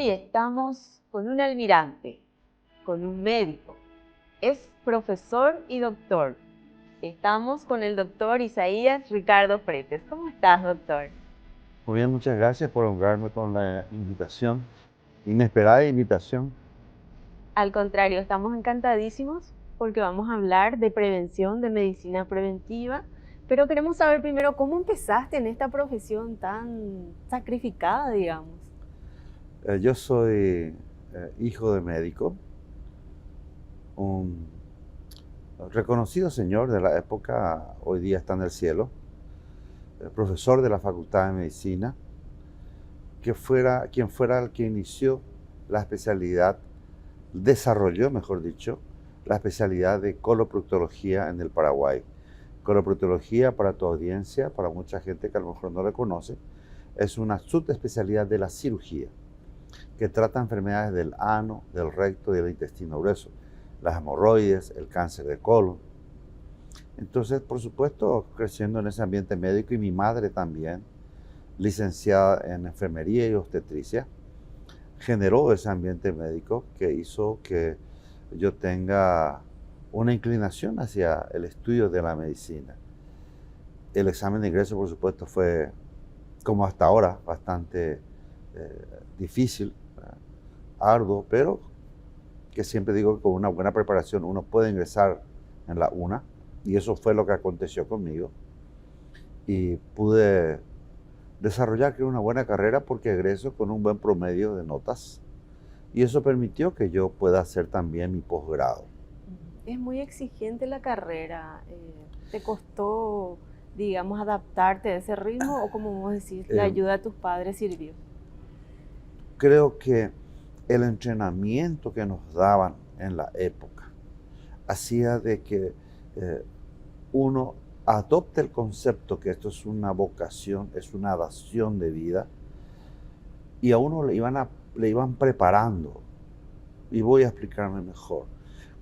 Hoy estamos con un almirante, con un médico. Es profesor y doctor. Estamos con el doctor Isaías Ricardo Freites. ¿Cómo estás, doctor? Muy bien, muchas gracias por honrarme con la invitación, inesperada invitación. Al contrario, estamos encantadísimos porque vamos a hablar de prevención, de medicina preventiva, pero queremos saber primero cómo empezaste en esta profesión tan sacrificada, digamos. Yo soy hijo de médico, un reconocido señor de la época, hoy día está en el cielo, profesor de la Facultad de Medicina, quien fuera el que inició la especialidad, desarrolló, mejor dicho, la especialidad de coloproctología en el Paraguay. Coloproctología, para tu audiencia, para mucha gente que a lo mejor no la conoce, es una subespecialidad de la cirugía que trata enfermedades del ano, del recto y del intestino grueso, las hemorroides, el cáncer de colon. Entonces, por supuesto, creciendo en ese ambiente médico, y mi madre también, licenciada en enfermería y obstetricia, generó ese ambiente médico que hizo que yo tenga una inclinación hacia el estudio de la medicina. El examen de ingreso, por supuesto, fue, como hasta ahora, bastante difícil, arduo, pero que siempre digo que con una buena preparación uno puede ingresar en la UNA, y eso fue lo que aconteció conmigo. Y pude desarrollar una buena carrera porque egreso con un buen promedio de notas, y eso permitió que yo pueda hacer también mi posgrado. Es muy exigente la carrera. ¿Te costó, digamos, adaptarte a ese ritmo o, como vos decís, la ayuda de tus padres sirvió? Creo que el entrenamiento que nos daban en la época hacía de que uno adopte el concepto que esto es una vocación, es una dación de vida, y a uno le iban preparando. Y voy a explicarme mejor.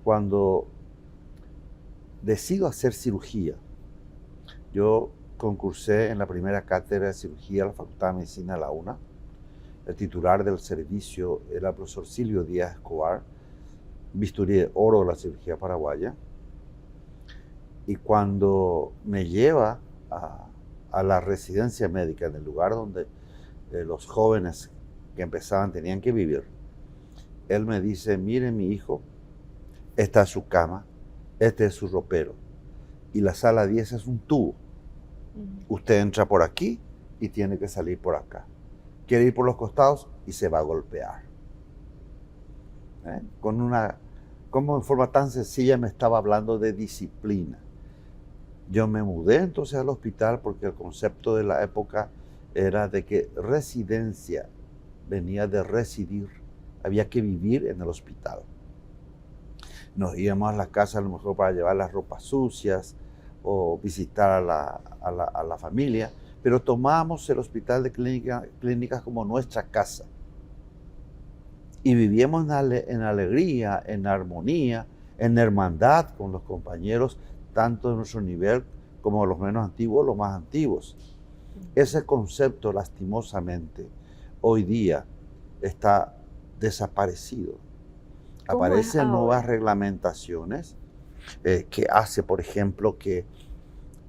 Cuando decido hacer cirugía, yo concursé en la primera cátedra de cirugía de la Facultad de Medicina de la UNA. El titular del servicio era el profesor Silvio Díaz Escobar, bisturí de oro de la cirugía paraguaya. Y cuando me lleva a la residencia médica, en el lugar donde los jóvenes que empezaban tenían que vivir, él me dice: mire, mi hijo, esta es su cama, este es su ropero, y la sala 10 es un tubo. Usted entra por aquí y tiene que salir por acá. Quiere ir por los costados y se va a golpear. Como en forma tan sencilla me estaba hablando de disciplina. Yo me mudé entonces al hospital porque el concepto de la época era de que residencia venía de residir, había que vivir en el hospital. Nos íbamos a la casa a lo mejor para llevar las ropas sucias o visitar a la familia, pero tomábamos el hospital de clínicas como nuestra casa. Y vivíamos en alegría, en armonía, en hermandad con los compañeros, tanto de nuestro nivel como los menos antiguos, los más antiguos. Ese concepto, lastimosamente, hoy día está desaparecido. Aparecen nuevas reglamentaciones que hace, por ejemplo, que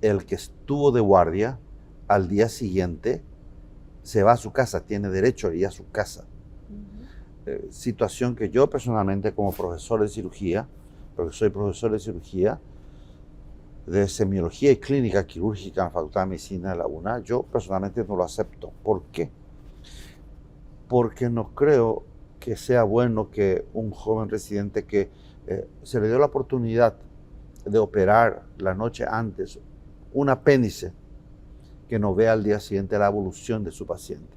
el que estuvo de guardia al día siguiente se va a su casa, tiene derecho a ir a su casa. Situación que yo personalmente, como profesor de cirugía, porque soy profesor de cirugía, de semiología y clínica quirúrgica en la Facultad de Medicina de la UNA, yo personalmente no lo acepto. ¿Por qué? Porque no creo que sea bueno que un joven residente que se le dio la oportunidad de operar la noche antes un apéndice, que no vea al día siguiente la evolución de su paciente.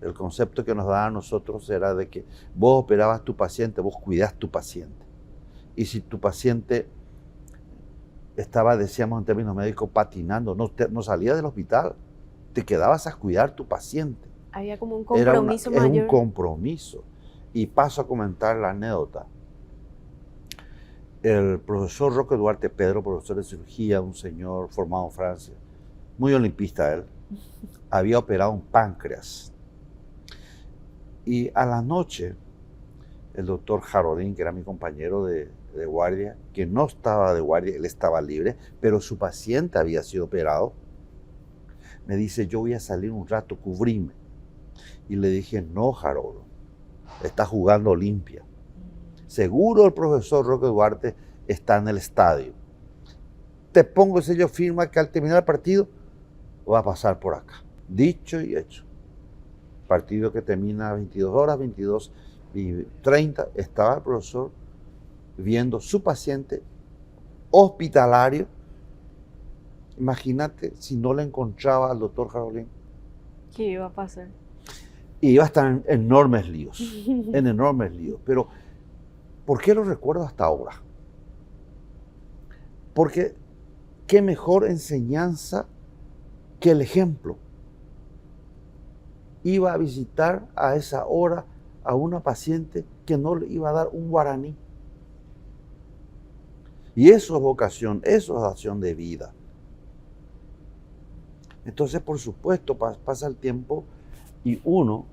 El concepto que nos daba a nosotros era de que vos operabas tu paciente, vos cuidás tu paciente. Y si tu paciente estaba, decíamos en términos médicos, patinando, no salía del hospital, te quedabas a cuidar tu paciente. Había como un compromiso mayor. Era un compromiso. Y paso a comentar la anécdota. El profesor Roque Duarte Pedro, profesor de cirugía, un señor formado en Francia, muy olimpista él, había operado un páncreas. Y a la noche, el doctor Jarolín, que era mi compañero de guardia, que no estaba de guardia, él estaba libre, pero su paciente había sido operado, me dice, yo voy a salir un rato, cubríme. Y le dije, no, Jarolo, está jugando Olimpia. Seguro el profesor Roque Duarte está en el estadio. Te pongo el sello firma que al terminar el partido va a pasar por acá. Dicho y hecho. Partido que termina a 22 horas, 22:30, estaba el profesor viendo su paciente hospitalario. Imagínate si no le encontraba al doctor Jarolín. ¿Qué iba a pasar? Y iba a estar en enormes líos, en enormes líos. Pero, ¿por qué lo recuerdo hasta ahora? Porque qué mejor enseñanza que el ejemplo. Iba a visitar a esa hora a una paciente que no le iba a dar un guaraní. Y eso es vocación, eso es acción de vida. Entonces, por supuesto, pasa el tiempo y uno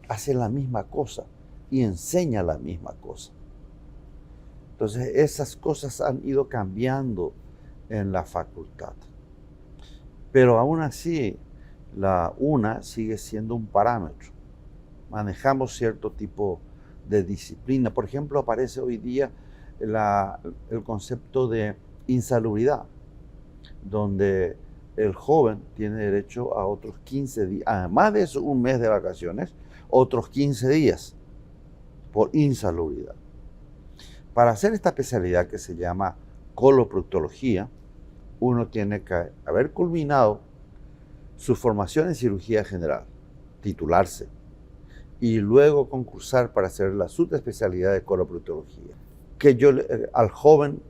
hace la misma cosa y enseña la misma cosa. Entonces, esas cosas han ido cambiando en la facultad. Pero aún así, la UNA sigue siendo un parámetro. Manejamos cierto tipo de disciplina. Por ejemplo, aparece hoy día el concepto de insalubridad, donde el joven tiene derecho a otros 15 días, además de eso, un mes de vacaciones, otros 15 días por insalubridad. Para hacer esta especialidad que se llama coloproctología, uno tiene que haber culminado su formación en cirugía general, titularse, y luego concursar para hacer la subespecialidad de coloproctología. Que yo, al joven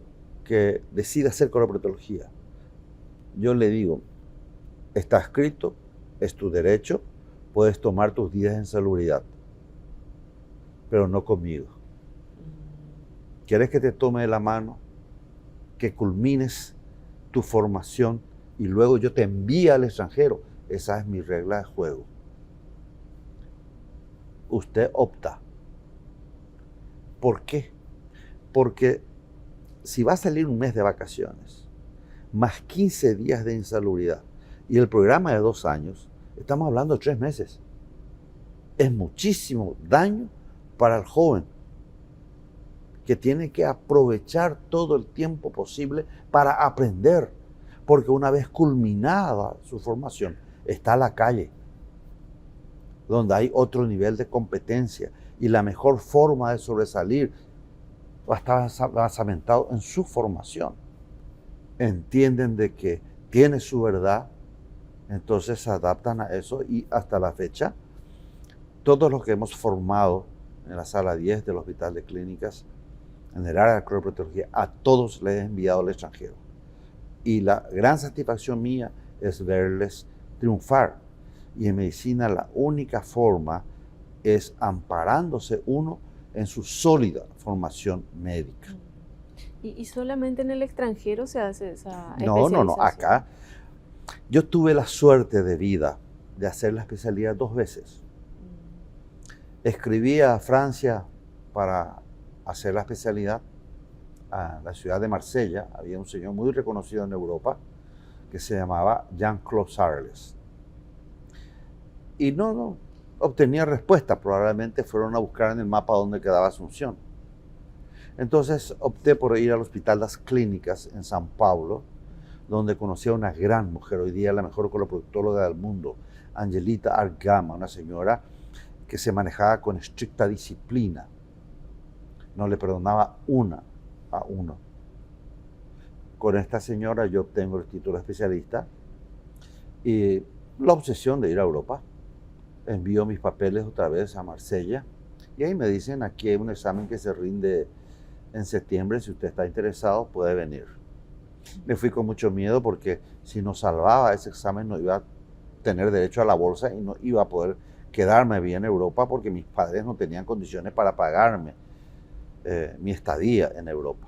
que decida hacer coloproctología, yo le digo, está escrito, es tu derecho, puedes tomar tus días en salubridad, pero no conmigo. ¿Quieres que te tome de la mano, que culmines tu formación y luego yo te envíe al extranjero? Esa es mi regla de juego. Usted opta. ¿Por qué? Porque si va a salir un mes de vacaciones, más 15 días de insalubridad, y el programa de 2 años, estamos hablando de 3 meses. Es muchísimo daño para el joven, que tiene que aprovechar todo el tiempo posible para aprender, porque una vez culminada su formación, está a la calle, donde hay otro nivel de competencia, y la mejor forma de sobresalir va a estar basamentado en su formación. Entienden de que tiene su verdad, entonces se adaptan a eso, y hasta la fecha, todos los que hemos formado en la sala 10 del Hospital de Clínicas, en el área de coloproctología, a todos les he enviado al extranjero. Y la gran satisfacción mía es verles triunfar. Y en medicina la única forma es amparándose uno en su sólida formación médica. ¿Y solamente en el extranjero se hace esa especialización? No, acá. Yo tuve la suerte de vida de hacer la especialidad 2 veces. Escribí a Francia para hacer la especialidad, a la ciudad de Marsella. Había un señor muy reconocido en Europa que se llamaba Jean-Claude Sarles. Y no obtenía respuesta. Probablemente fueron a buscar en el mapa dónde quedaba Asunción. Entonces opté por ir al Hospital das Clínicas en São Paulo, donde conocí a una gran mujer, hoy día la mejor coloproctóloga del mundo, Angelita Argama, una señora que se manejaba con estricta disciplina. No le perdonaba una a uno. Con esta señora yo obtengo el título de especialista y la obsesión de ir a Europa. Envío mis papeles otra vez a Marsella y ahí me dicen, aquí hay un examen que se rinde en septiembre, si usted está interesado puede venir. Me fui con mucho miedo porque si no salvaba ese examen no iba a tener derecho a la bolsa y no iba a poder quedarme bien en Europa porque mis padres no tenían condiciones para pagarme mi estadía en Europa.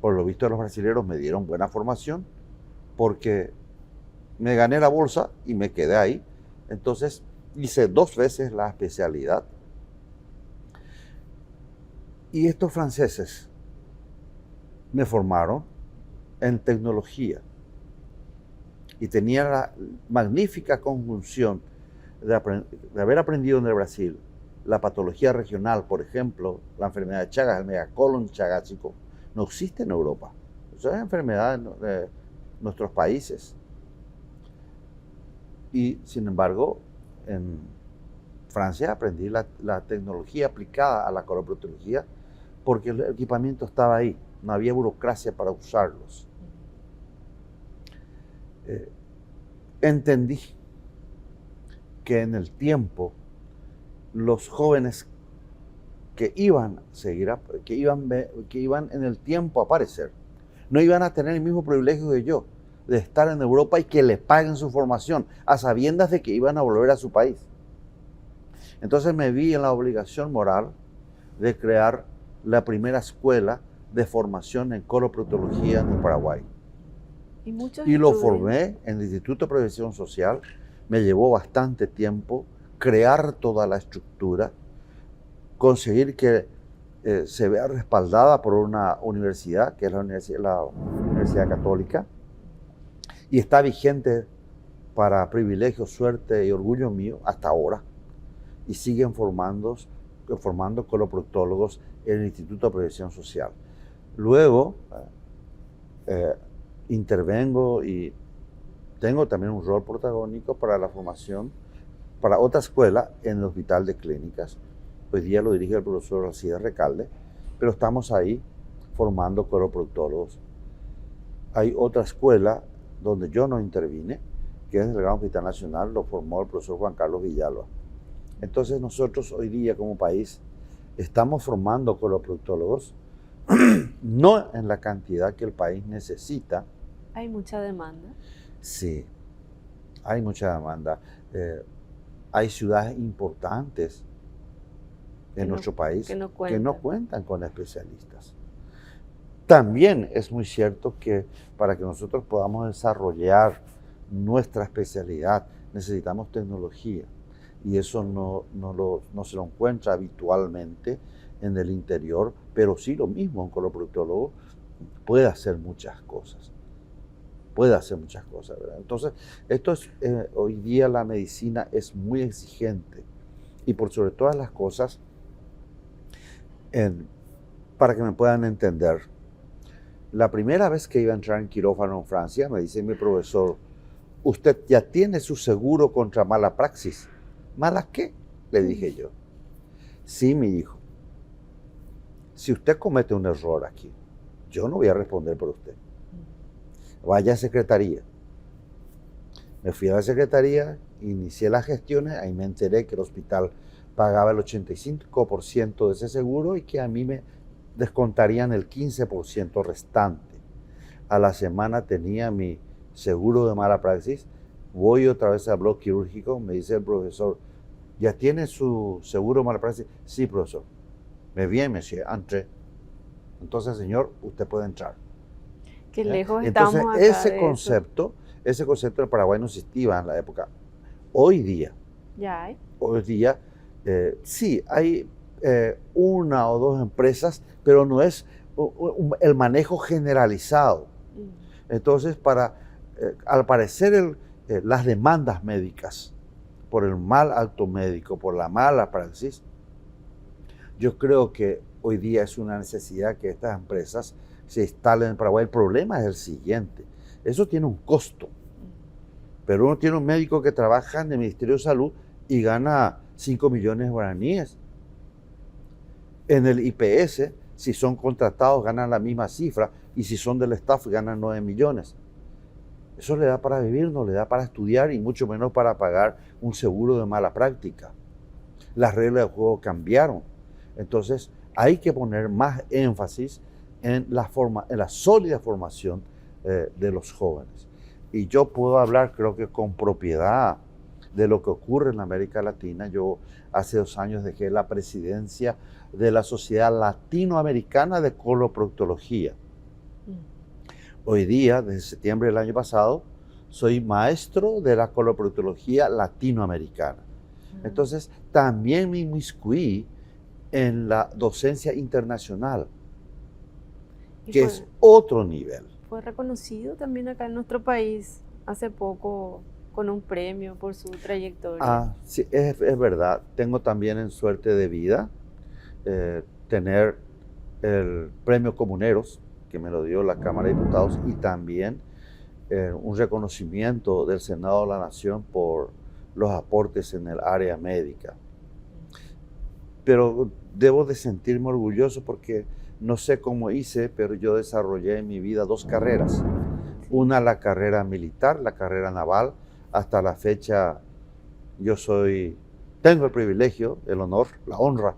Por lo visto los brasileños me dieron buena formación porque me gané la bolsa y me quedé ahí. Entonces hice 2 veces la especialidad Y estos franceses me formaron en tecnología y tenía la magnífica conjunción de haber aprendido en el Brasil la patología regional, por ejemplo, la enfermedad de Chagas, el megacolon chagásico, no existe en Europa. Eso es enfermedad de nuestros países. Y sin embargo, en Francia aprendí la tecnología aplicada a la coloproctología porque el equipamiento estaba ahí, no había burocracia para usarlos. Entendí que en el tiempo los jóvenes que iban en el tiempo a aparecer, no iban a tener el mismo privilegio que yo, de estar en Europa y que les paguen su formación, a sabiendas de que iban a volver a su país. Entonces me vi en la obligación moral de crear la primera escuela de formación en coloproctología en el Paraguay. Y lo formé en el Instituto de Previsión Social. Me llevó bastante tiempo crear toda la estructura, conseguir que se vea respaldada por una universidad, que es la Universidad Católica, y está vigente para privilegio, suerte y orgullo mío hasta ahora, y siguen formando coloproctólogos en el Instituto de Previsión Social. Luego intervengo y tengo también un rol protagónico para la formación para otra escuela en el Hospital de Clínicas. Hoy día lo dirige el profesor Alcides Recalde, pero estamos ahí formando coloproctólogos. Hay otra escuela donde yo no intervine, que es el Gran Hospital Nacional, lo formó el profesor Juan Carlos Villalba. Entonces nosotros hoy día como país estamos formando coloproctólogos, no en la cantidad que el país necesita. ¿Hay mucha demanda? Sí, hay mucha demanda. Hay ciudades importantes en nuestro país que no cuentan con especialistas. También es muy cierto que para que nosotros podamos desarrollar nuestra especialidad necesitamos tecnología y eso no se lo encuentra habitualmente en el interior, pero sí lo mismo, un coloproctólogo puede hacer muchas cosas. ¿Verdad? Entonces, hoy día la medicina es muy exigente y por sobre todas las cosas, para que me puedan entender, la primera vez que iba a entrar en quirófano en Francia, me dice mi profesor, ¿usted ya tiene su seguro contra mala praxis? ¿Mala qué? Le dije yo. Sí, mi hijo. Si usted comete un error aquí, yo no voy a responder por usted. Vaya a secretaría. Me fui a la secretaría, inicié las gestiones, ahí me enteré que el hospital pagaba el 85% de ese seguro y que a mí me descontarían el 15% restante. A la semana tenía mi seguro de mala praxis, voy otra vez al bloque quirúrgico, me dice el profesor, ¿ya tiene su seguro de mala praxis? Sí, profesor. Me viene, monsieur, entré. Entonces, señor, usted puede entrar. Qué lejos estamos acá. Entonces, ese concepto del Paraguay no existía en la época. Hoy día, sí, hay una o dos empresas, pero no es el manejo generalizado. Entonces, al parecer, las demandas médicas por el mal acto médico, por la mala praxis, yo creo que hoy día es una necesidad que estas empresas se instalen en Paraguay. El problema es el siguiente, eso tiene un costo, pero uno tiene un médico que trabaja en el Ministerio de Salud y gana 5 millones de guaraníes. En el IPS, si son contratados, ganan la misma cifra, y si son del staff, ganan 9 millones. Eso le da para vivir, no le da para estudiar, y mucho menos para pagar un seguro de mala práctica. Las reglas del juego cambiaron. Entonces, hay que poner más énfasis en la sólida formación de los jóvenes. Y yo puedo hablar, creo que con propiedad, de lo que ocurre en América Latina. Yo hace 2 años dejé la presidencia de la Sociedad Latinoamericana de Coloproctología. Hoy día, desde septiembre del año pasado, soy maestro de la coloproctología latinoamericana. Entonces, también me inmiscuí en la docencia internacional, Y que es otro nivel. fue reconocido también acá en nuestro país hace poco con un premio por su trayectoria. Sí, es verdad. Tengo también en suerte de vida tener el premio Comuneros, que me lo dio la Cámara de Diputados, y también un reconocimiento del Senado de la Nación por los aportes en el área médica. Pero debo de sentirme orgulloso porque no sé cómo hice, pero yo desarrollé en mi vida dos carreras. Una, la carrera militar, la carrera naval. Hasta la fecha tengo el privilegio, el honor, la honra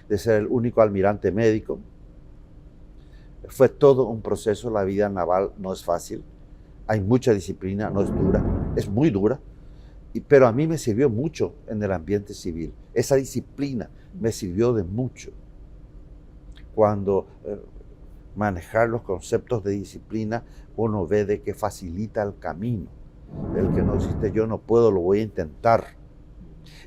de ser el único almirante médico. Fue todo un proceso, la vida naval no es fácil, hay mucha disciplina, no es dura, es muy dura, pero a mí me sirvió mucho en el ambiente civil. Esa disciplina me sirvió de mucho. Cuando manejar los conceptos de disciplina, uno ve de que facilita el camino. El que no existe yo no puedo, lo voy a intentar.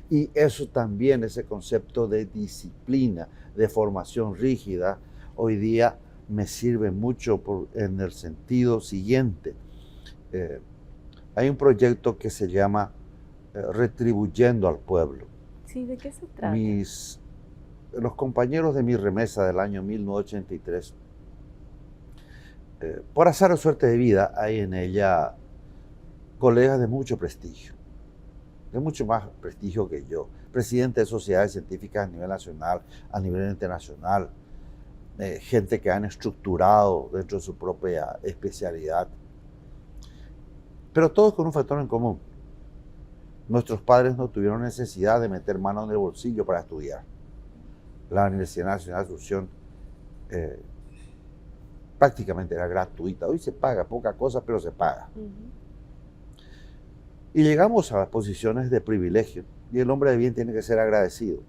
Y eso también, ese concepto de disciplina, de formación rígida, hoy día me sirve mucho en el sentido siguiente. Hay un proyecto que se llama Retribuyendo al Pueblo. Sí, ¿de qué se trata? Los compañeros de mi remesa del año 1983, por azar o suerte de vida, hay en ella colegas de mucho prestigio, de mucho más prestigio que yo, presidente de sociedades científicas a nivel nacional, a nivel internacional, gente que han estructurado dentro de su propia especialidad, pero todos con un factor en común. Nuestros padres no tuvieron necesidad de meter mano en el bolsillo para estudiar. La Universidad Nacional de Asunción prácticamente era gratuita. Hoy se paga poca cosa, pero se paga. Y llegamos a las posiciones de privilegio, y el hombre de bien tiene que ser agradecido.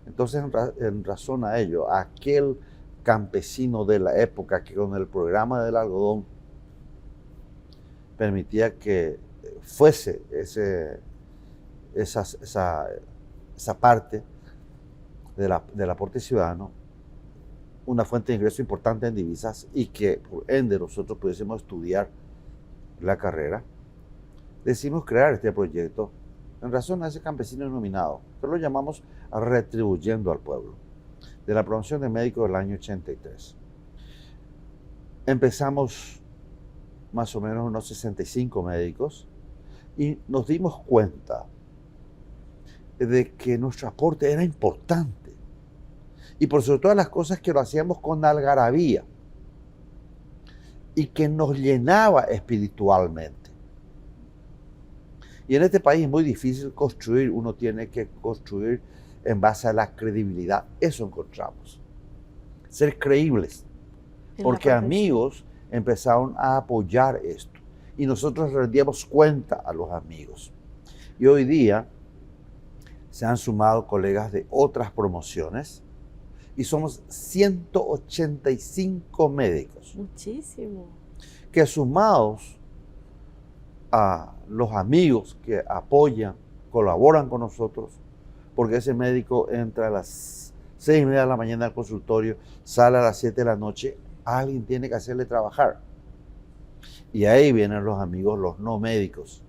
Entonces, en razón a ello, aquel campesino de la época que con el programa del algodón permitía que fuese esa parte del aporte ciudadano una fuente de ingreso importante en divisas, y que por ende nosotros pudiésemos estudiar la carrera, decidimos crear este proyecto en razón a ese campesino nominado, que lo llamamos Retribuyendo al Pueblo, de la promoción de médicos del año 83. Empezamos más o menos unos 65 médicos y nos dimos cuenta de que nuestro aporte era importante, y por sobre todas las cosas que lo hacíamos con algarabía y que nos llenaba espiritualmente. Y en este país es muy difícil construir, uno tiene que construir en base a la credibilidad. Eso encontramos, ser creíbles, porque amigos empezaron a apoyar esto y nosotros rendíamos cuenta a los amigos. Y hoy día se han sumado colegas de otras promociones y somos 185 médicos. Muchísimo. Que sumados a los amigos que apoyan, colaboran con nosotros, porque ese médico entra a las 6:30 de la mañana al consultorio, sale a las 7 de la noche, alguien tiene que hacerle trabajar. Y ahí vienen los amigos, los no médicos,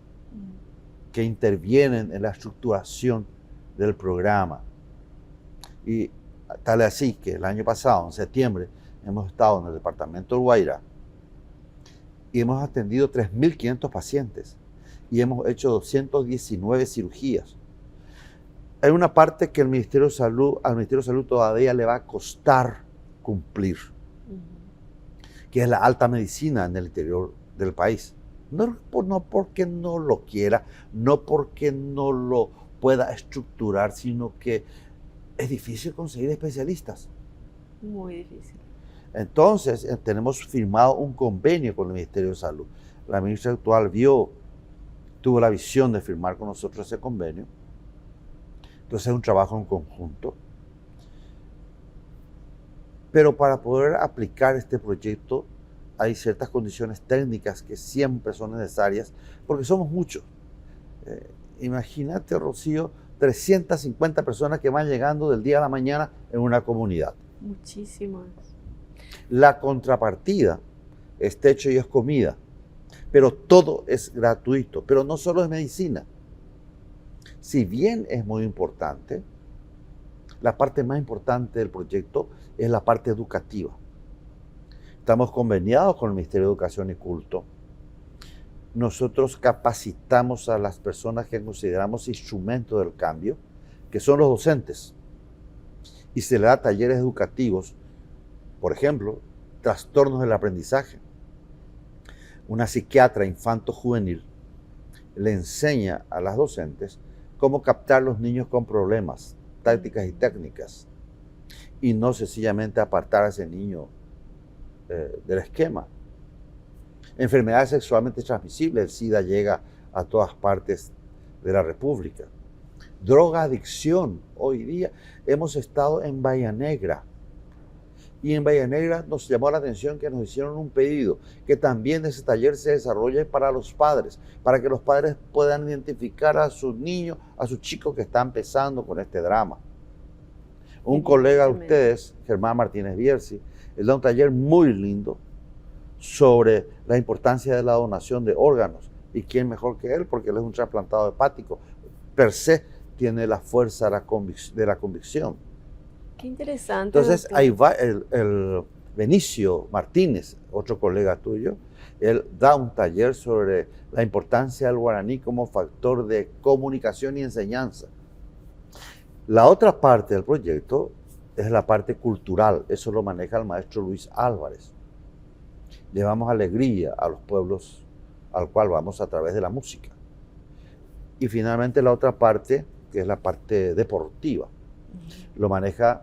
que intervienen en la estructuración del programa. Y tal así que el año pasado, en septiembre, hemos estado en el departamento del Guairá y hemos atendido 3.500 pacientes y hemos hecho 219 cirugías. Hay una parte que al Ministerio de Salud todavía le va a costar cumplir, que es la alta medicina en el interior del país. No porque no lo quiera, no porque no lo pueda estructurar, sino que es difícil conseguir especialistas. Muy difícil. Entonces, tenemos firmado un convenio con el Ministerio de Salud. La ministra actual tuvo la visión de firmar con nosotros ese convenio. Entonces es un trabajo en conjunto. Pero para poder aplicar este proyecto hay ciertas condiciones técnicas que siempre son necesarias porque somos muchos. Imagínate, Rocío, 350 personas que van llegando del día a la mañana en una comunidad. Muchísimas. La contrapartida es techo y es comida, pero todo es gratuito, pero no solo es medicina. Si bien es muy importante, la parte más importante del proyecto es la parte educativa. Estamos conveniados con el Ministerio de Educación y Culto. Nosotros capacitamos a las personas que consideramos instrumentos del cambio, que son los docentes, y se le da talleres educativos, por ejemplo, trastornos del aprendizaje. Una psiquiatra infanto-juvenil le enseña a las docentes cómo captar los niños con problemas, tácticas y técnicas, y no sencillamente apartar a ese niño del esquema. Enfermedades sexualmente transmisibles, el SIDA llega a todas partes de la República. Drogadicción, hoy día hemos estado en Bahía Negra, y en Bahía Negra nos llamó la atención que nos hicieron un pedido, que también ese taller se desarrolle para los padres, para que los padres puedan identificar a sus niños, a sus chicos que están empezando con este drama. Un colega de ustedes, Germán Martínez Bierzi, él da un taller muy lindo sobre la importancia de la donación de órganos. ¿Y quién mejor que él? Porque él es un trasplantado hepático. Per se tiene la fuerza de la convicción. Qué interesante. Entonces, doctor. ahí va el Benicio Martínez, otro colega tuyo. Él da un taller sobre la importancia del guaraní como factor de comunicación y enseñanza. La otra parte del proyecto es la parte cultural. Eso lo maneja el maestro Luis Álvarez. Llevamos alegría a los pueblos al cual vamos a través de la música. Y finalmente la otra parte, que es la parte deportiva, lo maneja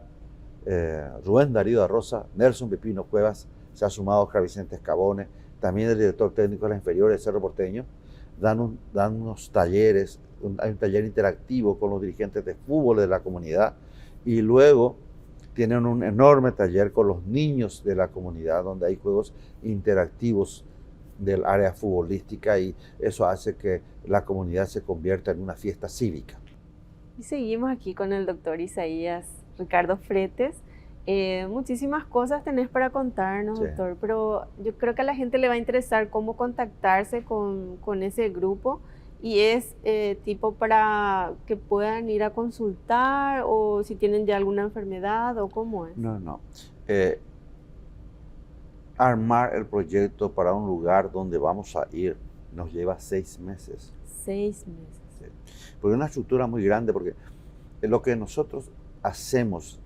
Rubén Darío da Rosa, Nelson Pepino Cuevas, se ha sumado Oscar Vicente Escabone, también el director técnico de las inferiores de Cerro Porteño, dan unos talleres, hay un taller interactivo con los dirigentes de fútbol de la comunidad, y luego tienen un enorme taller con los niños de la comunidad, donde hay juegos interactivos del área futbolística, y eso hace que la comunidad se convierta en una fiesta cívica. Y seguimos aquí con el doctor Isaías Ricardo Fretes. Muchísimas cosas tenés para contarnos, Sí. doctor, pero yo creo que a la gente le va a interesar cómo contactarse con ese grupo, y es tipo para que puedan ir a consultar, o si tienen ya alguna enfermedad, o cómo es. No. Armar el proyecto para un lugar donde vamos a ir nos lleva 6 meses. 6 meses. Porque es una estructura muy grande, porque lo que nosotros hacemos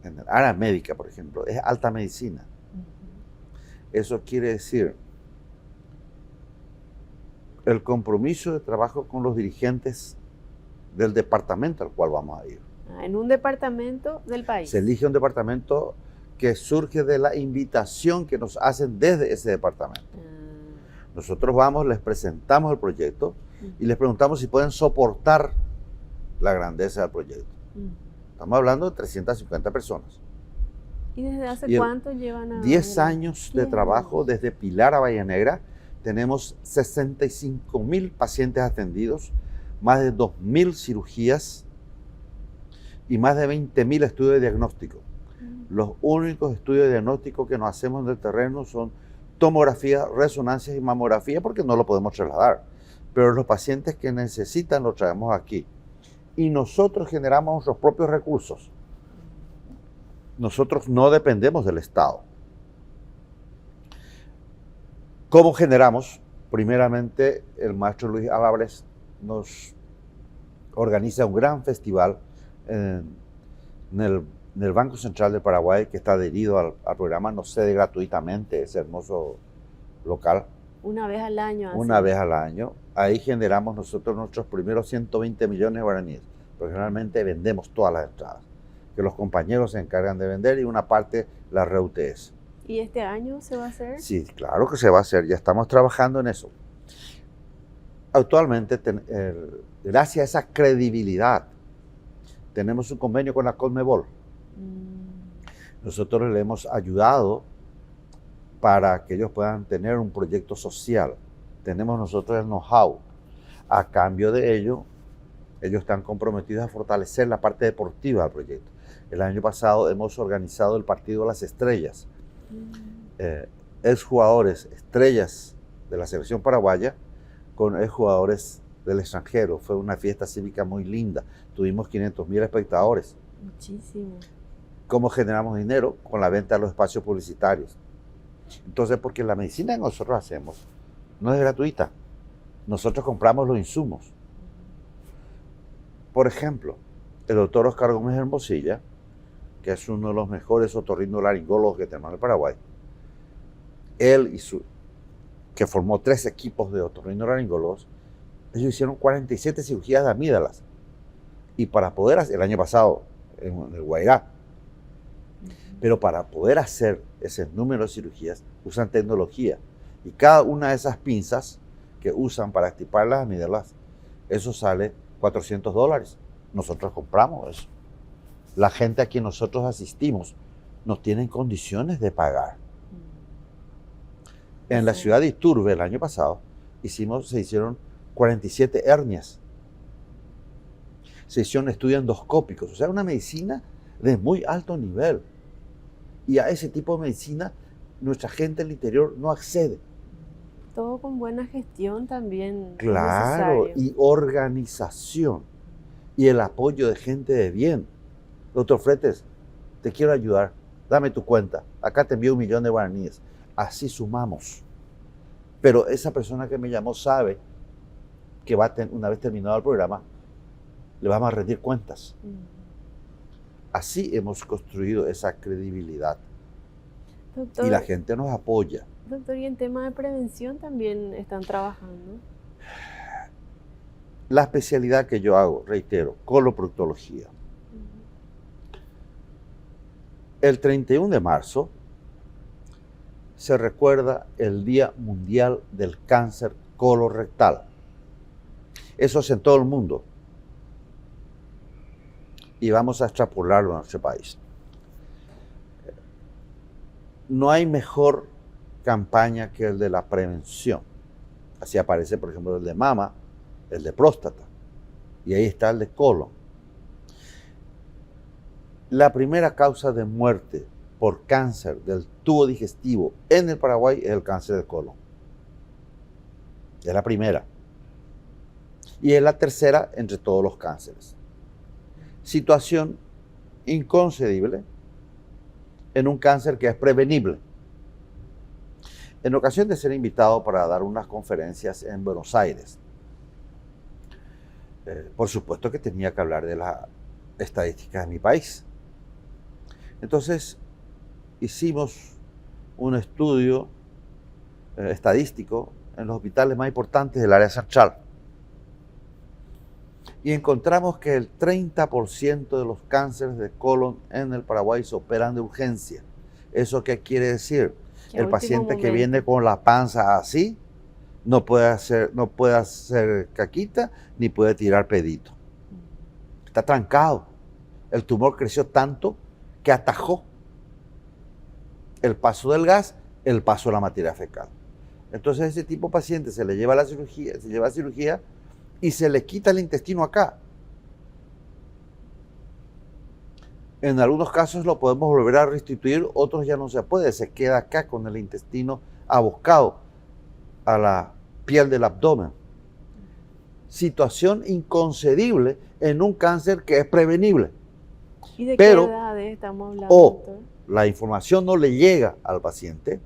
en el área médica, por ejemplo, es alta medicina. Eso quiere decir el compromiso de trabajo con los dirigentes del departamento al cual vamos a ir. En un departamento del país. Se elige un departamento que surge de la invitación que nos hacen desde ese departamento. Nosotros vamos, les presentamos el proyecto y les preguntamos si pueden soportar la grandeza del proyecto. Estamos hablando de 350 personas. ¿Y desde hace cuánto llevan a 10 años de trabajo, desde Pilar a Bahía Negra. Tenemos 65.000 pacientes atendidos, más de 2.000 cirugías y más de 20.000 estudios de diagnóstico. Los únicos estudios de diagnóstico que nos hacemos en el terreno son tomografía, resonancias y mamografía, porque no lo podemos trasladar. Pero los pacientes que necesitan los traemos aquí. Y nosotros generamos nuestros propios recursos. Nosotros no dependemos del Estado. ¿Cómo generamos? Primeramente, el maestro Luis Álvarez nos organiza un gran festival en el Banco Central del Paraguay, que está adherido al programa, nos cede gratuitamente ese hermoso local. Una vez al año. Una vez al año. Ahí generamos nosotros nuestros primeros 120 millones de guaraníes, porque generalmente vendemos todas las entradas, que los compañeros se encargan de vender, y una parte la REUTS. ¿Y este año se va a hacer? Sí, claro que se va a hacer, ya estamos trabajando en eso. Actualmente, gracias a esa credibilidad, tenemos un convenio con la Conmebol. Nosotros le hemos ayudado para que ellos puedan tener un proyecto social. Tenemos nosotros el know-how. A cambio de ello, Ellos están comprometidos a fortalecer la parte deportiva del proyecto. El año pasado hemos organizado el Partido de las Estrellas. Exjugadores, estrellas de la selección paraguaya con exjugadores del extranjero. Fue una fiesta cívica muy linda. Tuvimos 500.000 espectadores. Muchísimo. ¿Cómo generamos dinero? Con la venta de los espacios publicitarios. Entonces, porque la medicina que nosotros hacemos no es gratuita. Nosotros compramos los insumos. Por ejemplo, el doctor Oscar Gómez Hermosilla, que es uno de los mejores otorrinolaringólogos que tenemos en el Paraguay, él que formó 3 equipos de otorrinolaringólogos, ellos hicieron 47 cirugías de amígdalas. Y para poder hacer, el año pasado, en el Guairá, pero para poder hacer ese número de cirugías, usan tecnología. Y cada una de esas pinzas que usan para extirpar las amígdalas, eso sale $400. Nosotros compramos eso. La gente a quien nosotros asistimos no tienen condiciones de pagar. En la ciudad de Iturbe, el año pasado, se hicieron 47 hernias. Se hicieron estudios endoscópicos, o sea, una medicina de muy alto nivel. Y a ese tipo de medicina nuestra gente del interior no accede. Todo con buena gestión también. Claro, y organización. Y el apoyo de gente de bien. Doctor Fretes, te quiero ayudar. Dame tu cuenta. Acá te envío 1 millón de guaraníes. Así sumamos. Pero esa persona que me llamó sabe que una vez terminado el programa, le vamos a rendir cuentas. Así hemos construido esa credibilidad. Doctor, y la gente nos apoya. Doctor, y en tema de prevención también están trabajando. La especialidad que yo hago, reitero, coloproctología. El 31 de marzo se recuerda el Día Mundial del Cáncer Colorectal. Eso es en todo el mundo. Y vamos a extrapolarlo a nuestro país. No hay mejor campaña que el de la prevención. Así aparece, por ejemplo, el de mama, el de próstata, y ahí está el de colon. La primera causa de muerte por cáncer del tubo digestivo en el Paraguay es el cáncer de colon. Es la primera. Y es la tercera entre todos los cánceres. Situación inconcebible en un cáncer que es prevenible. En ocasión de ser invitado para dar unas conferencias en Buenos Aires, por supuesto que tenía que hablar de las estadísticas de mi país. Entonces hicimos un estudio estadístico en los hospitales más importantes del área central y encontramos que el 30% de los cánceres de colon en el Paraguay se operan de urgencia. ¿Eso qué quiere decir? El paciente que viene con la panza así no puede hacer caquita ni puede tirar pedito. Está trancado. El tumor creció tanto que atajó el paso del gas, el paso de la materia fecal. Entonces a ese tipo de paciente se le lleva a cirugía y se le quita el intestino acá. En algunos casos lo podemos volver a restituir, otros ya no se puede, se queda acá con el intestino abocado a la piel del abdomen. Situación inconcebible en un cáncer que es prevenible. ¿Y de qué edades estamos hablando, doctor? La información no le llega al paciente,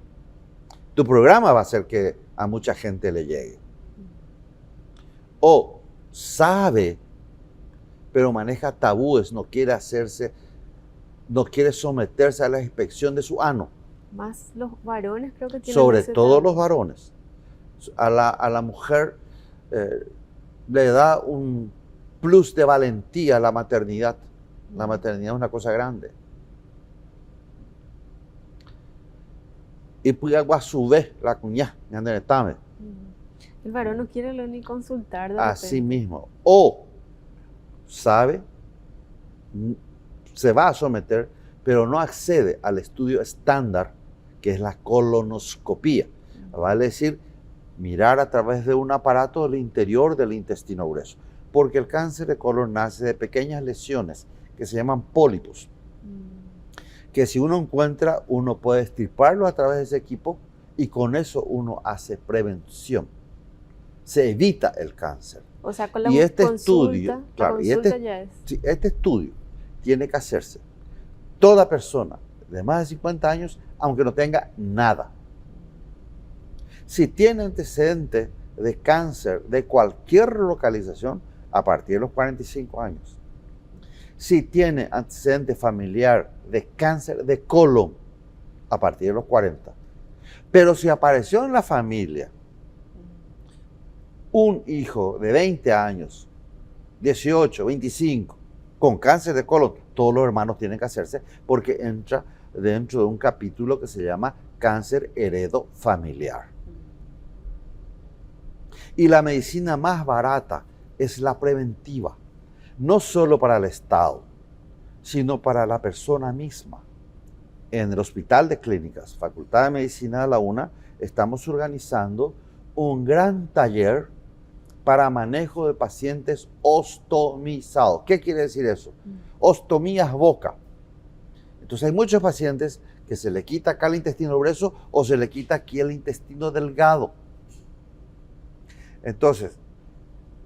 tu programa va a hacer que a mucha gente le llegue. O sabe, pero maneja tabúes, no quiere someterse a la inspección de su ano. Más los varones creo que tienen. Sobre todo los varones. A la mujer le da un plus de valentía a la maternidad. La maternidad es una cosa grande. Y pues a su vez la cuñada, el varón no quiere ni consultar. Así mismo. O sabe, se va a someter, pero no accede al estudio estándar, que es la colonoscopía. Vale decir, mirar a través de un aparato del interior del intestino grueso. porque el cáncer de colon nace de pequeñas lesiones que se llaman pólipos, que si uno encuentra, uno puede extirparlo a través de ese equipo y con eso uno hace prevención. Se evita el cáncer. O sea, con la Y este consulta, estudio, la claro, y consulta ya es. sí, este estudio tiene que hacerse toda persona de más de 50 años, aunque no tenga nada. Si tiene antecedentes de cáncer de cualquier localización, a partir de los 45 años. Si tiene antecedente familiar de cáncer de colon, a partir de los 40. Pero si apareció en la familia un hijo de 20 años, 18, 25, con cáncer de colon, todos los hermanos tienen que hacerse porque entra dentro de un capítulo que se llama cáncer heredofamiliar. Y la medicina más barata es la preventiva, no solo para el Estado, sino para la persona misma. En el Hospital de Clínicas, Facultad de Medicina de la UNA, estamos organizando un gran taller para manejo de pacientes ostomizados. ¿Qué quiere decir eso? Ostomías boca. Entonces hay muchos pacientes que se le quita acá el intestino grueso o se le quita aquí el intestino delgado. Entonces,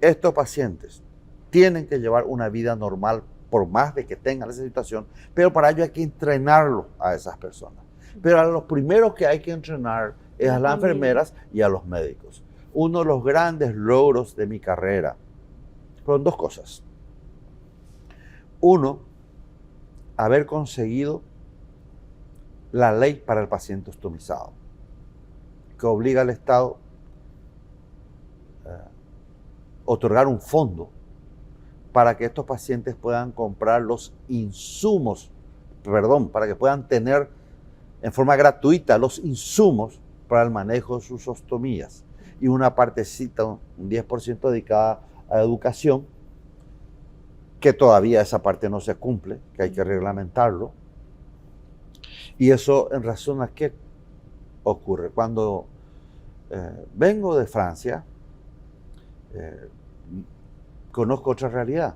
estos pacientes tienen que llevar una vida normal por más de que tengan esa situación, pero para ello hay que entrenarlo a esas personas. Pero a los primeros que hay que entrenar es a las enfermeras y a los médicos. Uno de los grandes logros de mi carrera fueron dos cosas. Uno, haber conseguido la ley para el paciente ostomizado, que obliga al Estado a otorgar un fondo para que estos pacientes puedan comprar los insumos, para que puedan tener en forma gratuita los insumos para el manejo de sus ostomías. Y una partecita, un 10% dedicada a educación, que todavía esa parte no se cumple, que hay que reglamentarlo. Y eso en razón a qué ocurre. Cuando vengo de Francia, conozco otra realidad.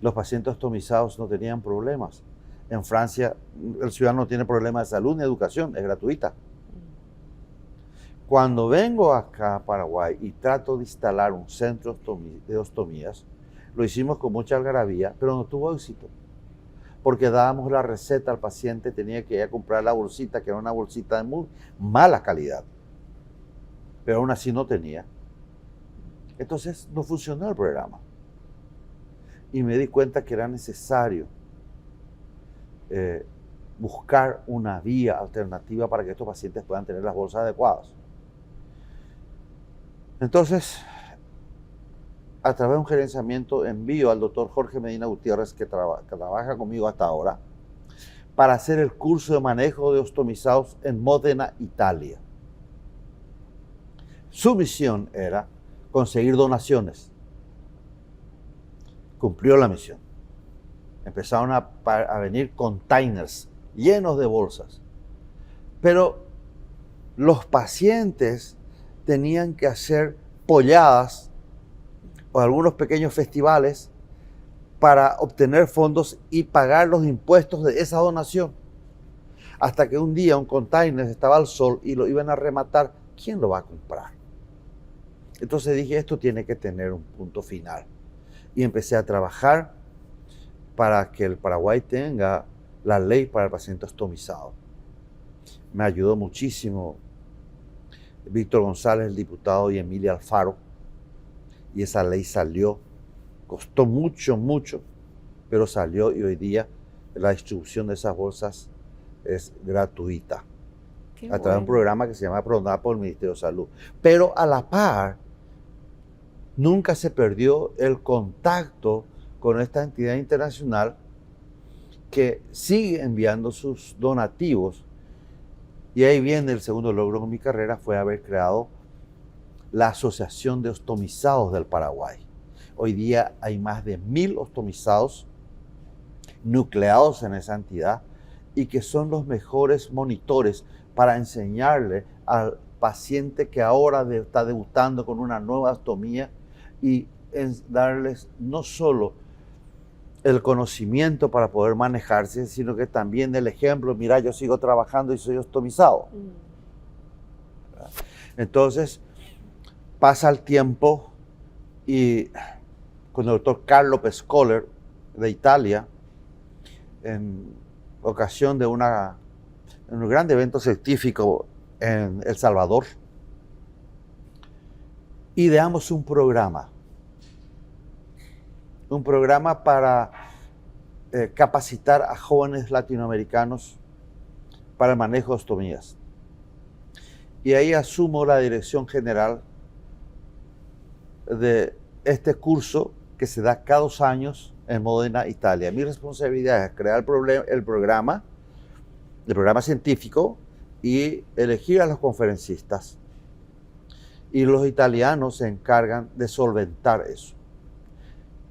Los pacientes ostomizados no tenían problemas. En Francia, el ciudadano no tiene problemas de salud ni educación, es gratuita. Cuando vengo acá a Paraguay y trato de instalar un centro de ostomías, lo hicimos con mucha algarabía, pero no tuvo éxito. Porque dábamos la receta al paciente, tenía que ir a comprar la bolsita, que era una bolsita de muy mala calidad. Pero aún así no tenía. Entonces no funcionó el programa. Y me di cuenta que era necesario buscar una vía alternativa para que estos pacientes puedan tener las bolsas adecuadas. Entonces, a través de un gerenciamiento, envío al doctor Jorge Medina Gutiérrez, que trabaja conmigo hasta ahora, para hacer el curso de manejo de ostomizados en Módena, Italia. Su misión era conseguir donaciones. Cumplió la misión. Empezaron a venir containers llenos de bolsas. Pero los pacientes tenían que hacer polladas o algunos pequeños festivales para obtener fondos y pagar los impuestos de esa donación. Hasta que un día un container estaba al sol y lo iban a rematar. ¿Quién lo va a comprar? Entonces dije, esto tiene que tener un punto final. Y empecé a trabajar para que el Paraguay tenga la ley para el paciente ostomizado. Me ayudó muchísimo Víctor González, el diputado, y Emilia Alfaro. Y esa ley salió. Costó mucho, pero salió y hoy día la distribución de esas bolsas es gratuita. A través de un programa que se llama PRONAPO del Ministerio de Salud. Pero a la par, nunca se perdió el contacto con esta entidad internacional que sigue enviando sus donativos. Y ahí viene el segundo logro de mi carrera, fue haber creado la Asociación de Ostomizados del Paraguay. Hoy día hay más de 1000 ostomizados nucleados en esa entidad y que son los mejores monitores para enseñarle al paciente que ahora está debutando con una nueva ostomía y en darles no solo el conocimiento para poder manejarse, sino que también el ejemplo, mira, yo sigo trabajando y soy optimizado. Entonces, pasa el tiempo y con el doctor Carlo Pescoler de Italia, en ocasión de un gran evento científico en El Salvador, ideamos un programa para capacitar a jóvenes latinoamericanos para el manejo de ostomías. Y ahí asumo la dirección general de este curso que se da cada 2 años en Módena, Italia. Mi responsabilidad es crear el programa científico y elegir a los conferencistas. Y los italianos se encargan de solventar eso.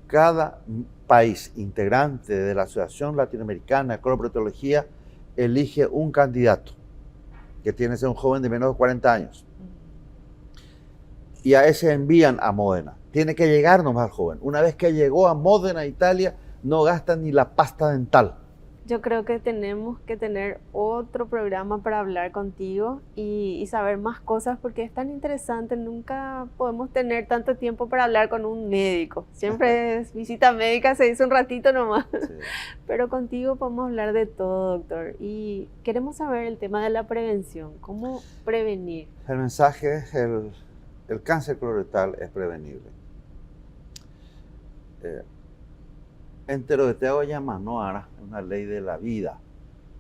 Cada país integrante de la Asociación Latinoamericana de Coloproctología elige un candidato, que tiene que ser un joven de menos de 40 años. Y a ese envían a Módena. Tiene que llegar nomás al joven. Una vez que llegó a Módena, Italia, no gasta ni la pasta dental. Yo creo que tenemos que tener otro programa para hablar contigo y saber más cosas porque es tan interesante. Nunca podemos tener tanto tiempo para hablar con un médico. Siempre es visita médica, se dice un ratito nomás. Sí. Pero contigo podemos hablar de todo, doctor. Y queremos saber el tema de la prevención. ¿Cómo prevenir? El mensaje es el cáncer colorectal es prevenible. Entero te hago llamano ahora, es una ley de la vida.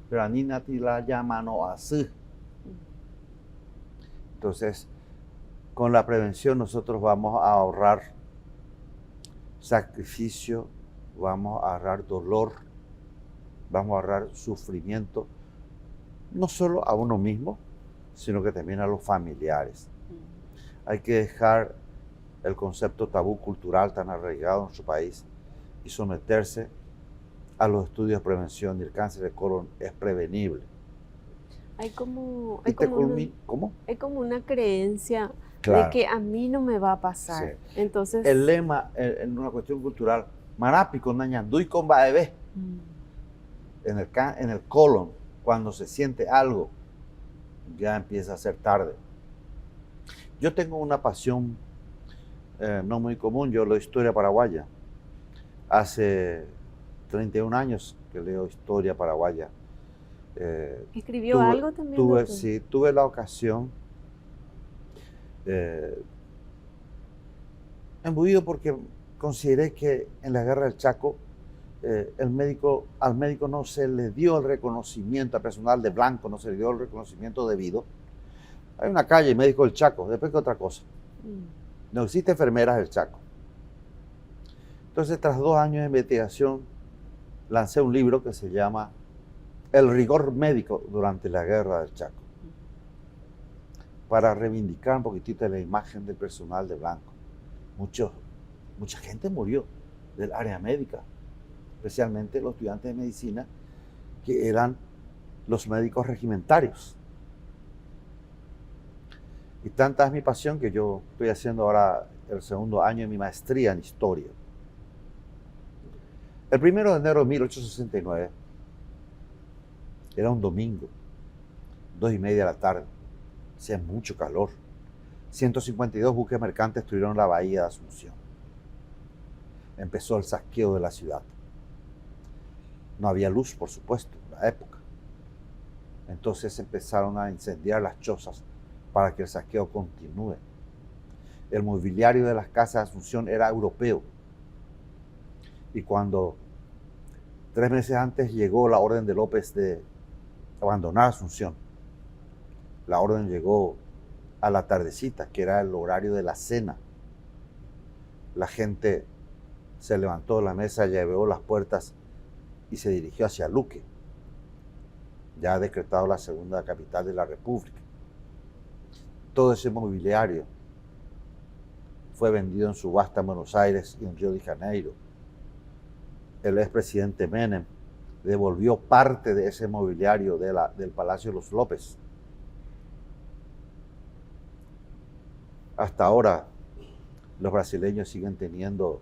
Pero a Nina te la llamano así. Entonces, con la prevención nosotros vamos a ahorrar sacrificio, vamos a ahorrar dolor, vamos a ahorrar sufrimiento, no solo a uno mismo, sino que también a los familiares. Hay que dejar el concepto tabú cultural tan arraigado en nuestro país y someterse a los estudios de prevención del cáncer de colon. Es prevenible. Hay como una creencia, claro, de que a mí no me va a pasar. Sí. Entonces, el lema en una cuestión cultural, Marapico Nañanduy con Baebé, en el colon, cuando se siente algo, ya empieza a ser tarde. Yo tengo una pasión no muy común, yo leo historia paraguaya. Hace 31 años que leo historia paraguaya. ¿Escribió algo también? Sí, tuve la ocasión, embuido porque consideré que en la guerra del Chaco al médico no se le dio el reconocimiento, al personal de blanco no se le dio el reconocimiento debido. Hay una calle, médico del Chaco, después que otra cosa. No existe enfermeras del Chaco. Entonces, tras 2 años de investigación, lancé un libro que se llama El rigor médico durante la guerra del Chaco, para reivindicar un poquitito de la imagen del personal de blanco. Mucha gente murió del área médica, especialmente los estudiantes de medicina, que eran los médicos regimentarios. Y tanta es mi pasión que yo estoy haciendo ahora el 2º año de mi maestría en historia. El 1 de enero de 1869, era un domingo, 2:30 de la tarde, hacía mucho calor. 152 buques mercantes estuvieron en la bahía de Asunción. Empezó el saqueo de la ciudad. No había luz, por supuesto, en la época. Entonces empezaron a incendiar las chozas para que el saqueo continúe. El mobiliario de las casas de Asunción era europeo. Y cuando 3 meses antes llegó la orden de López de abandonar Asunción, la orden llegó a la tardecita, que era el horario de la cena. La gente se levantó de la mesa, llevó las puertas y se dirigió hacia Luque, ya decretado la segunda capital de la República. Todo ese mobiliario fue vendido en subasta en Buenos Aires y en Río de Janeiro. El expresidente Menem devolvió parte de ese mobiliario del Palacio de los López. Hasta ahora Los brasileños siguen teniendo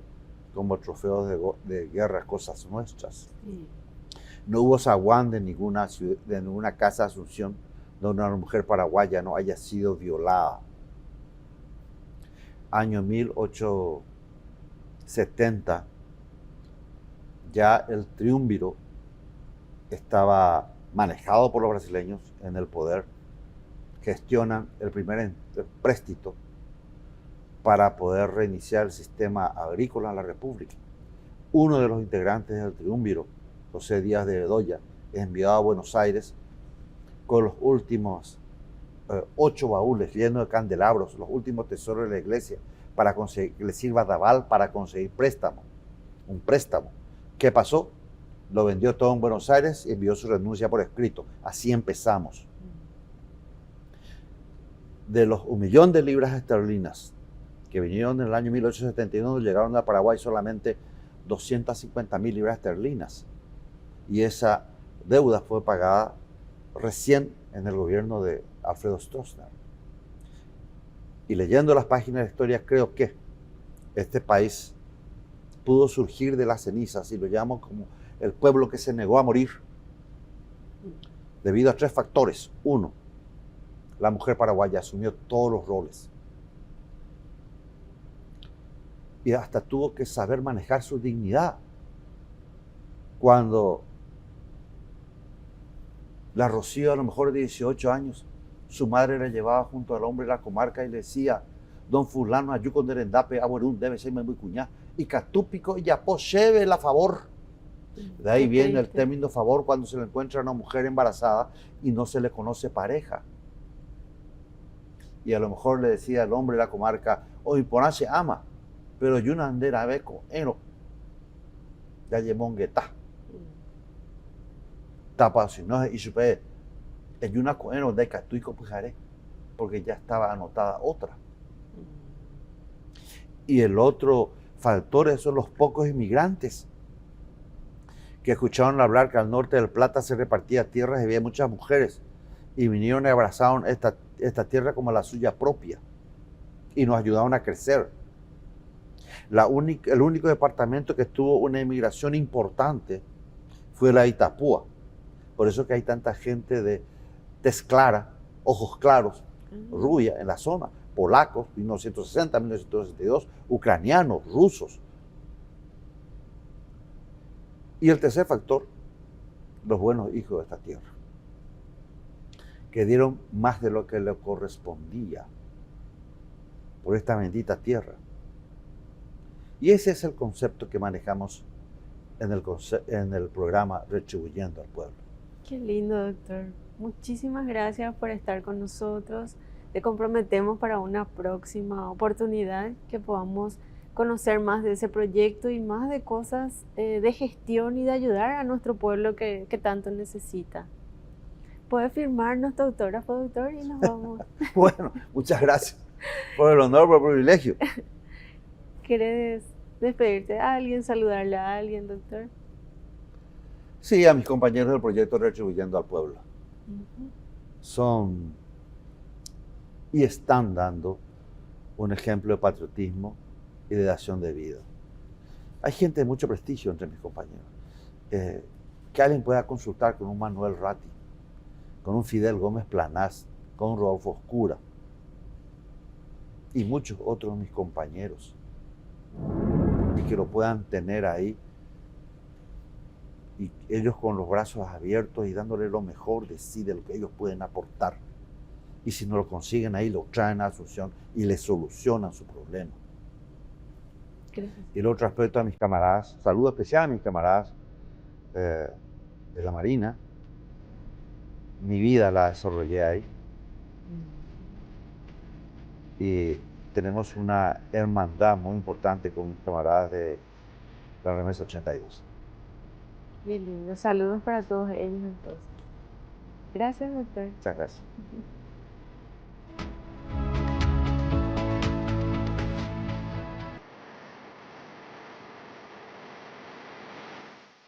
como trofeos de guerra cosas nuestras. Sí. No hubo zaguán de ninguna casa de Asunción donde una mujer paraguaya no haya sido violada. Año 1870, ya el triunviro estaba manejado por los brasileños en el poder, gestionan el primer empréstito para poder reiniciar el sistema agrícola en la República. Uno de los integrantes del triunviro, José Díaz de Bedoya, es enviado a Buenos Aires con los últimos 8 baúles llenos de candelabros, los últimos tesoros de la iglesia, para conseguir, que le sirva de aval para conseguir un préstamo. ¿Qué pasó? Lo vendió todo en Buenos Aires y envió su renuncia por escrito. Así empezamos. De los 1.000.000 de libras esterlinas que vinieron en el año 1871, llegaron a Paraguay solamente 250.000 libras esterlinas. Y esa deuda fue pagada recién en el gobierno de Alfredo Stroessner. Y leyendo las páginas de la historia, creo que este país pudo surgir de las cenizas, y lo llamo como el pueblo que se negó a morir, debido a 3 factores. 1, la mujer paraguaya asumió todos los roles. Y hasta tuvo que saber manejar su dignidad. Cuando la Rocío, a lo mejor de 18 años, su madre la llevaba junto al hombre de la comarca y le decía: don fulano, ayuco de rendape, abuerún, debe ser muy cuñá, y catúpico, y ya posebe la favor. De ahí viene el término favor cuando se le encuentra a una mujer embarazada y no se le conoce pareja. Y a lo mejor le decía al hombre de la comarca: hoy ponache ama, pero yo no andera beco, eno, ya yemongueta. Tapa, si no es isupe, es una coeno de catuico pujaré, porque ya estaba anotada otra. Y el otro factor son los pocos inmigrantes que escucharon hablar que al norte del Plata se repartía tierras y había muchas mujeres, y vinieron y abrazaron esta tierra como la suya propia y nos ayudaron a crecer. El único departamento que tuvo una inmigración importante fue la de Itapúa. Por eso que hay tanta gente de tez clara, ojos claros, rubia en la zona. Polacos, 1960, 1962, ucranianos, rusos. Y el tercer factor, los buenos hijos de esta tierra, que dieron más de lo que le correspondía por esta bendita tierra. Y ese es el concepto que manejamos en el programa Retribuyendo al Pueblo. Qué lindo, doctor. Muchísimas gracias por estar con nosotros. Te comprometemos para una próxima oportunidad que podamos conocer más de ese proyecto y más de cosas de gestión y de ayudar a nuestro pueblo que tanto necesita. ¿Puede firmarnos tu autógrafo, doctor? Y nos vamos. Bueno, muchas gracias por el honor, por el privilegio. ¿Quieres despedirte de alguien, saludarle a alguien, doctor? Sí, a mis compañeros del proyecto Retribuyendo al Pueblo. Son y están dando un ejemplo de patriotismo y de dación de vida. Hay gente de mucho prestigio entre mis compañeros. Que alguien pueda consultar con un Manuel Ratti, con un Fidel Gómez Planás, con un Rodolfo Oscura y muchos otros de mis compañeros, y que lo puedan tener ahí, y ellos con los brazos abiertos y dándole lo mejor de sí, de lo que ellos pueden aportar. Y si no lo consiguen ahí, lo traen a Asunción y le solucionan su problema. Gracias. Y el otro aspecto a mis camaradas, saludo especial a mis camaradas de la Marina. Mi vida la desarrollé ahí. Y tenemos una hermandad muy importante con mis camaradas de la Remesa 82. Bien lindo. Saludos para todos ellos entonces. Gracias, doctor. Muchas gracias.